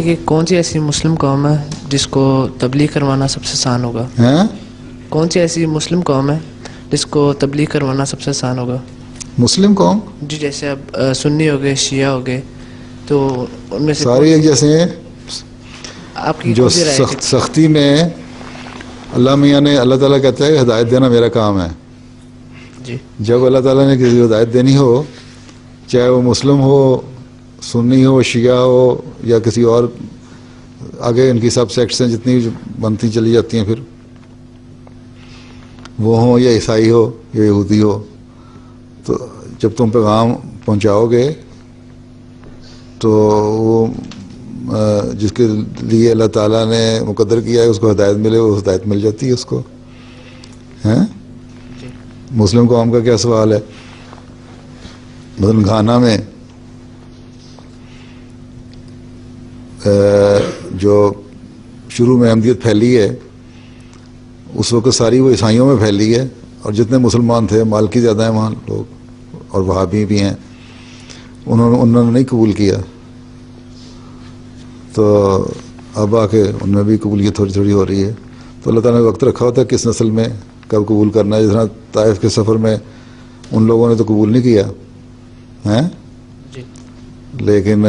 کہ کون سی ایسی مسلم قوم ہے جس کو تبلیغ کروانا سب سے آسان ہوگا؟ کون سی ایسی مسلم قوم ہے جس کو تبلیغ کروانا سب سے آسان ہوگا؟ مسلم قوم جی، جیسے اب سنی ہو گئے، شیعہ ہو گئے، تو ان میں سے ساری ایک جیسے ہیں. آپ کی جو سختی میں اللہ میاں نے، اللہ تعالیٰ کہتا ہے کہ ہدایت دینا میرا کام ہے. جی، جب اللہ تعالیٰ نے کسی کو ہدایت دینی ہو، چاہے وہ مسلم ہو، سنی ہو، شیعہ ہو، یا کسی اور آگے ان کی سب سیکٹس ہیں جتنی بنتی چلی جاتی ہیں، پھر وہ ہوں یا عیسائی ہو یا یہودی ہو، تو جب تم پیغام پہنچاؤ گے تو وہ جس کے لیے اللہ تعالیٰ نے مقدر کیا ہے اس کو ہدایت ملے، وہ ہدایت مل جاتی ہے اس کو. ہیں مسلم قوم کا کیا سوال ہے؟ مثلاً گھانا میں جو شروع میں احمدیت پھیلی ہے، اس وقت ساری وہ عیسائیوں میں پھیلی ہے، اور جتنے مسلمان تھے، مالکی زیادہ ہیں وہاں لوگ، اور وہابی بھی ہیں، انہوں نے نہیں قبول کیا. تو اب آ کے ان میں بھی قبولیت تھوڑی تھوڑی ہو رہی ہے. تو اللہ تعالیٰ نے وقت رکھا ہوتا ہے کس نسل میں کب قبول کرنا ہے. جس طرح طائف کے سفر میں ان لوگوں نے تو قبول نہیں کیا ہیں، لیکن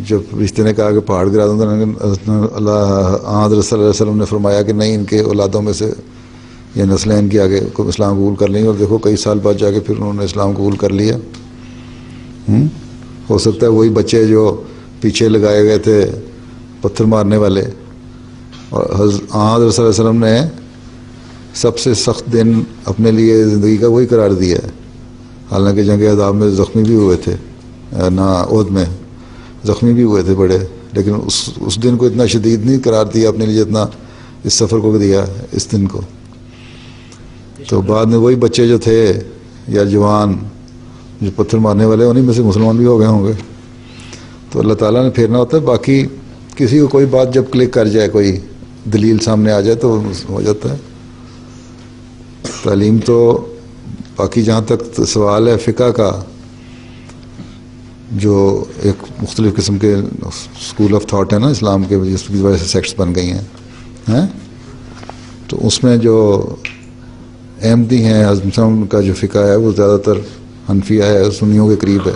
جب رشتے نے کہا کہ پہاڑ گرا دوں، حضرت صلی اللہ علیہ وسلم نے فرمایا کہ نہیں، ان کے اولادوں میں سے یہ نسلیں ان کی آگے اسلام قبول کر لیں گے. اور دیکھو کئی سال بعد جا کے پھر انہوں نے اسلام قبول کر لیا. ہو سکتا ہے وہی بچے جو پیچھے لگائے گئے تھے پتھر مارنے والے، اور حضرت صلی اللہ علیہ وسلم نے سب سے سخت دن اپنے لیے زندگی کا وہی قرار دیا ہے. حالانکہ جنگ احزاب میں زخمی بھی ہوئے تھے، نہ عہد میں زخمی بھی ہوئے تھے بڑے، لیکن اس دن کو اتنا شدید نہیں قرار دیا اپنے لیے جتنا اس سفر کو دیا اس دن کو. تو بعد میں وہی بچے جو تھے یا جوان جو پتھر مارنے والے، انہیں میں سے مسلمان بھی ہو گئے ہوں گے. تو اللہ تعالیٰ نے پھیرنا ہوتا ہے. باقی کسی کو کوئی بات جب کلک کر جائے، کوئی دلیل سامنے آ جائے تو ہو جاتا ہے. تعلیم تو باقی جہاں تک سوال ہے فقہ کا، جو ایک مختلف قسم کے اسکول آف تھاٹ ہے نا اسلام کے، جس کی وجہ سے سیکٹس بن گئی ہیں، تو اس میں جو احمدی ہیں، حضرت کا جو فقہ ہے وہ زیادہ تر حنفیہ ہے، سنیوں کے قریب ہے.